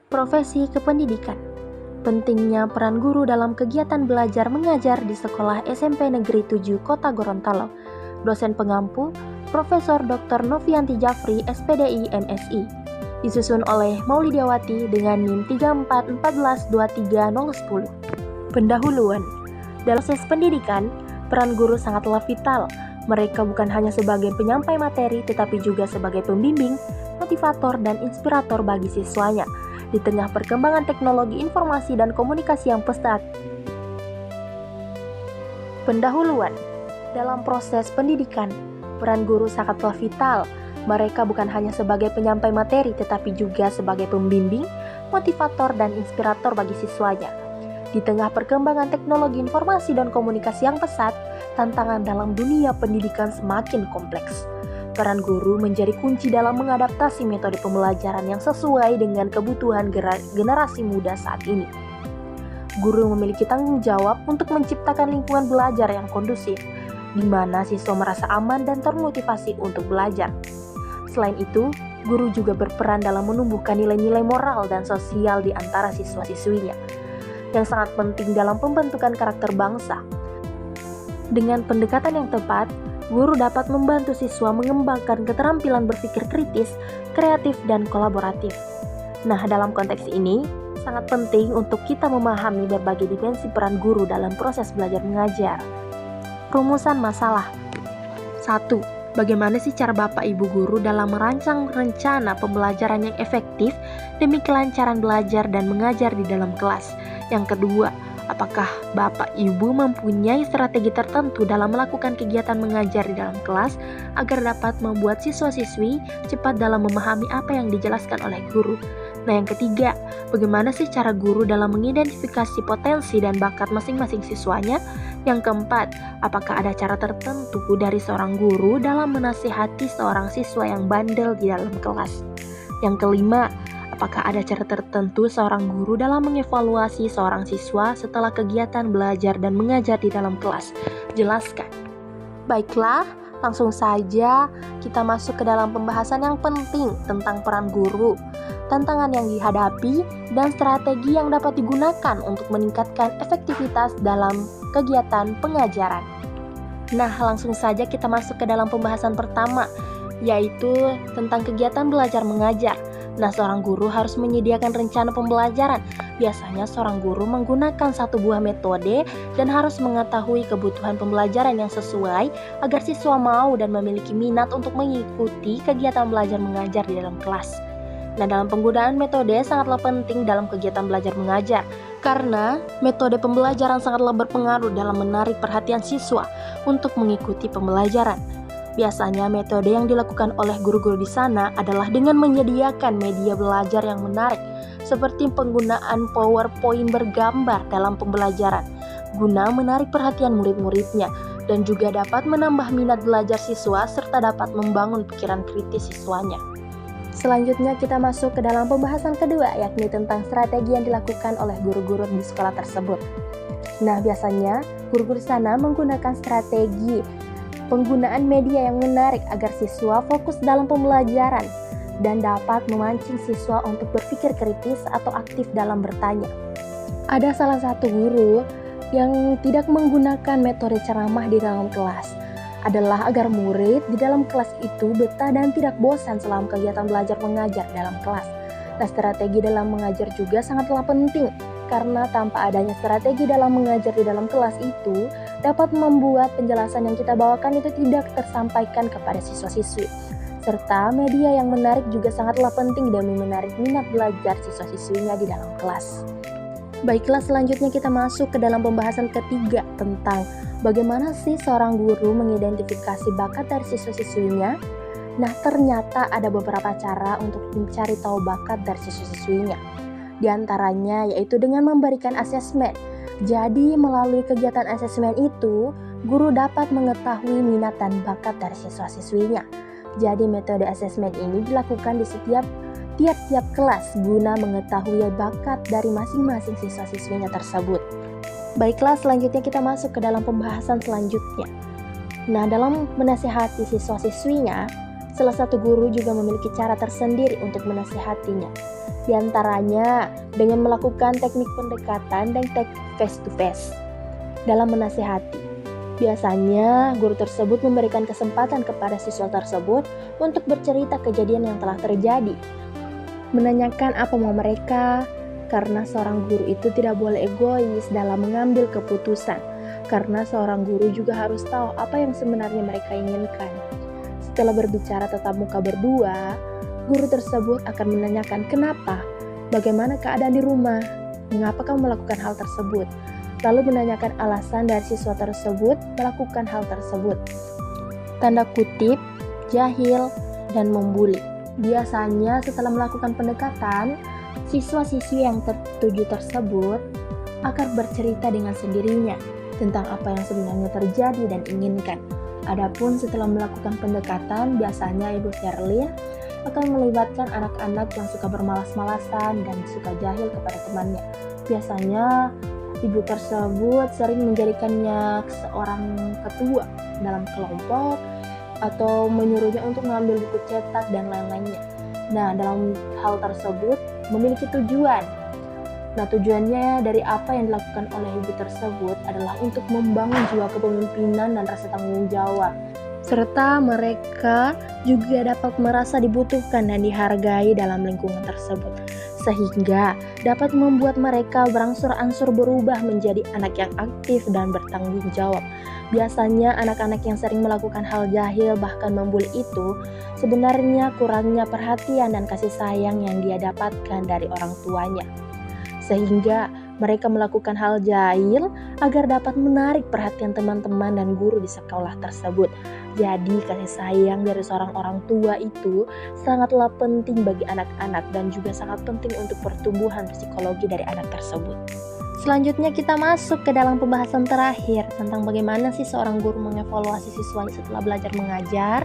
Profesi kependidikan. Pentingnya peran guru dalam kegiatan belajar mengajar di Sekolah SMP Negeri 7 Kota Gorontalo. Dosen pengampu, Profesor Dr. Novianti Jafri, SPDI, MSI. Disusun oleh Maulidiawati dengan NIM 34142310. Pendahuluan. Dalam proses pendidikan, peran guru sangatlah vital. Mereka bukan hanya sebagai penyampai materi, tetapi juga sebagai pembimbing, motivator, dan inspirator bagi siswanya. Di tengah perkembangan teknologi informasi dan komunikasi yang pesat. Pendahuluan. Dalam proses pendidikan, peran guru sangatlah vital. Mereka bukan hanya sebagai penyampai materi, tetapi juga sebagai pembimbing, motivator, dan inspirator bagi siswanya. Di tengah perkembangan teknologi informasi dan komunikasi yang pesat, tantangan dalam dunia pendidikan semakin kompleks. Peran guru menjadi kunci dalam mengadaptasi metode pembelajaran yang sesuai dengan kebutuhan generasi muda saat ini. Guru memiliki tanggung jawab untuk menciptakan lingkungan belajar yang kondusif, di mana siswa merasa aman dan termotivasi untuk belajar. Selain itu, guru juga berperan dalam menumbuhkan nilai-nilai moral dan sosial di antara siswa-siswinya, yang sangat penting dalam pembentukan karakter bangsa. Dengan pendekatan yang tepat, guru dapat membantu siswa mengembangkan keterampilan berpikir kritis, kreatif, dan kolaboratif. Nah, dalam konteks ini, sangat penting untuk kita memahami berbagai dimensi peran guru dalam proses belajar mengajar. Rumusan masalah. 1. Bagaimana sih cara Bapak Ibu guru dalam merancang rencana pembelajaran yang efektif demi kelancaran belajar dan mengajar di dalam kelas? Yang kedua, apakah Bapak Ibu mempunyai strategi tertentu dalam melakukan kegiatan mengajar di dalam kelas agar dapat membuat siswa-siswi cepat dalam memahami apa yang dijelaskan oleh guru? Nah, yang ketiga, bagaimana sih cara guru dalam mengidentifikasi potensi dan bakat masing-masing siswanya? Yang keempat, apakah ada cara tertentu dari seorang guru dalam menasihati seorang siswa yang bandel di dalam kelas? Yang kelima, apakah ada cara tertentu seorang guru dalam mengevaluasi seorang siswa setelah kegiatan belajar dan mengajar di dalam kelas? Jelaskan. Baiklah, langsung saja kita masuk ke dalam pembahasan yang penting tentang peran guru, tantangan yang dihadapi, dan strategi yang dapat digunakan untuk meningkatkan efektivitas dalam kegiatan pengajaran. Nah, langsung saja kita masuk ke dalam pembahasan pertama, yaitu tentang kegiatan belajar mengajar. Nah, seorang guru harus menyediakan rencana pembelajaran. Biasanya seorang guru menggunakan satu buah metode dan harus mengetahui kebutuhan pembelajaran yang sesuai agar siswa mau dan memiliki minat untuk mengikuti kegiatan belajar mengajar di dalam kelas. Nah, dalam penggunaan metode sangatlah penting dalam kegiatan belajar mengajar, karena metode pembelajaran sangatlah berpengaruh dalam menarik perhatian siswa untuk mengikuti pembelajaran. Biasanya metode yang dilakukan oleh guru-guru di sana adalah dengan menyediakan media belajar yang menarik, seperti penggunaan PowerPoint bergambar dalam pembelajaran, guna menarik perhatian murid-muridnya, dan juga dapat menambah minat belajar siswa serta dapat membangun pikiran kritis siswanya. Selanjutnya kita masuk ke dalam pembahasan kedua, yakni tentang strategi yang dilakukan oleh guru-guru di sekolah tersebut. Nah, biasanya guru-guru di sana menggunakan strategi penggunaan media yang menarik agar siswa fokus dalam pembelajaran dan dapat memancing siswa untuk berpikir kritis atau aktif dalam bertanya. Ada salah satu guru yang tidak menggunakan metode ceramah di dalam kelas, adalah agar murid di dalam kelas itu betah dan tidak bosan selama kegiatan belajar mengajar dalam kelas. Nah, strategi dalam mengajar juga sangatlah penting, karena tanpa adanya strategi dalam mengajar di dalam kelas itu dapat membuat penjelasan yang kita bawakan itu tidak tersampaikan kepada siswa-siswi. Serta media yang menarik juga sangatlah penting demi menarik minat belajar siswa-siswinya di dalam kelas. Baiklah, selanjutnya kita masuk ke dalam pembahasan ketiga tentang bagaimana sih seorang guru mengidentifikasi bakat dari siswa-siswinya. Nah, ternyata ada beberapa cara untuk mencari tahu bakat dari siswa-siswinya. Di antaranya yaitu dengan memberikan asesmen. Jadi, melalui kegiatan asesmen itu, guru dapat mengetahui minat dan bakat dari siswa-siswinya. Jadi, metode asesmen ini dilakukan di tiap-tiap kelas guna mengetahui bakat dari masing-masing siswa-siswinya tersebut. Baiklah, selanjutnya kita masuk ke dalam pembahasan selanjutnya. Nah, dalam menasihati siswa-siswinya, salah satu guru juga memiliki cara tersendiri untuk menasihatinya. Di antaranya dengan melakukan teknik pendekatan dan teknik face to face. Dalam menasihati, biasanya guru tersebut memberikan kesempatan kepada siswa tersebut untuk bercerita kejadian yang telah terjadi, menanyakan apa mau mereka, karena seorang guru itu tidak boleh egois dalam mengambil keputusan, karena seorang guru juga harus tahu apa yang sebenarnya mereka inginkan. Setelah berbicara tatap muka berdua, guru tersebut akan menanyakan kenapa, bagaimana keadaan di rumah, mengapa kamu melakukan hal tersebut, lalu menanyakan alasan dari siswa tersebut melakukan hal tersebut. Tanda kutip, jahil, dan membuli. Biasanya setelah melakukan pendekatan, siswa-siswi yang tertuju tersebut akan bercerita dengan sendirinya tentang apa yang sebenarnya terjadi dan inginkan. Adapun setelah melakukan pendekatan, biasanya Ibu Sherlyn akan melibatkan anak-anak yang suka bermalas-malasan dan suka jahil kepada temannya. Biasanya ibu tersebut sering menjadikannya seorang ketua dalam kelompok atau menyuruhnya untuk mengambil buku cetak dan lain-lainnya. Nah, dalam hal tersebut memiliki tujuan. Nah, tujuannya dari apa yang dilakukan oleh ibu tersebut adalah untuk membangun jiwa kepemimpinan dan rasa tanggung jawab, serta mereka juga dapat merasa dibutuhkan dan dihargai dalam lingkungan tersebut, sehingga dapat membuat mereka berangsur-angsur berubah menjadi anak yang aktif dan bertanggung jawab. Biasanya anak-anak yang sering melakukan hal jahil bahkan membuli itu sebenarnya kurangnya perhatian dan kasih sayang yang dia dapatkan dari orang tuanya, sehingga mereka melakukan hal jahil agar dapat menarik perhatian teman-teman dan guru di sekolah tersebut. Jadi kasih sayang dari seorang orang tua itu sangatlah penting bagi anak-anak dan juga sangat penting untuk pertumbuhan psikologi dari anak tersebut. Selanjutnya kita masuk ke dalam pembahasan terakhir tentang bagaimana sih seorang guru mengevaluasi siswanya setelah belajar mengajar.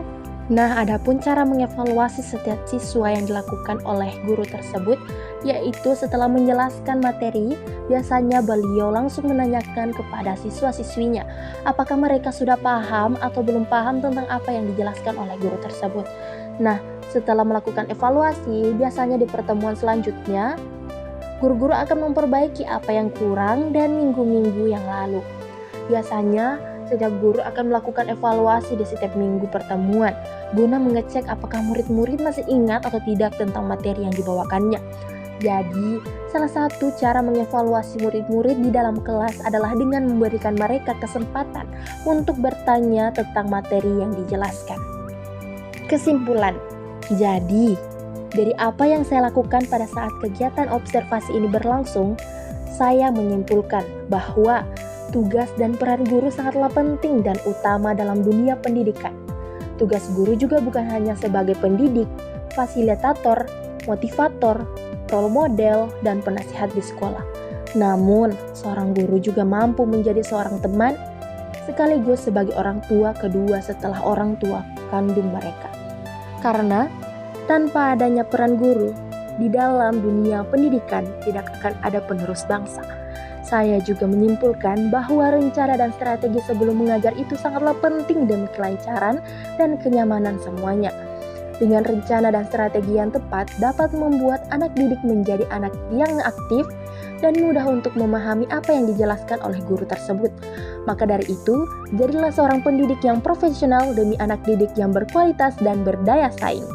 Nah, adapun cara mengevaluasi setiap siswa yang dilakukan oleh guru tersebut, yaitu setelah menjelaskan materi, biasanya beliau langsung menanyakan kepada siswa-siswinya, apakah mereka sudah paham atau belum paham tentang apa yang dijelaskan oleh guru tersebut. Nah, setelah melakukan evaluasi, biasanya di pertemuan selanjutnya, guru-guru akan memperbaiki apa yang kurang dan minggu-minggu yang lalu. Biasanya, setiap guru akan melakukan evaluasi di setiap minggu pertemuan guna mengecek apakah murid-murid masih ingat atau tidak tentang materi yang dibawakannya. Jadi, salah satu cara mengevaluasi murid-murid di dalam kelas adalah dengan memberikan mereka kesempatan untuk bertanya tentang materi yang dijelaskan. Kesimpulan, jadi dari apa yang saya lakukan pada saat kegiatan observasi ini berlangsung, saya menyimpulkan bahwa tugas dan peran guru sangatlah penting dan utama dalam dunia pendidikan. Tugas guru juga bukan hanya sebagai pendidik, fasilitator, motivator, role model, dan penasihat di sekolah. Namun, seorang guru juga mampu menjadi seorang teman, sekaligus sebagai orang tua kedua setelah orang tua kandung mereka. Karena, tanpa adanya peran guru, di dalam dunia pendidikan tidak akan ada penerus bangsa. Saya juga menyimpulkan bahwa rencana dan strategi sebelum mengajar itu sangatlah penting demi kelancaran dan kenyamanan semuanya. Dengan rencana dan strategi yang tepat dapat membuat anak didik menjadi anak yang aktif dan mudah untuk memahami apa yang dijelaskan oleh guru tersebut. Maka dari itu, jadilah seorang pendidik yang profesional demi anak didik yang berkualitas dan berdaya saing.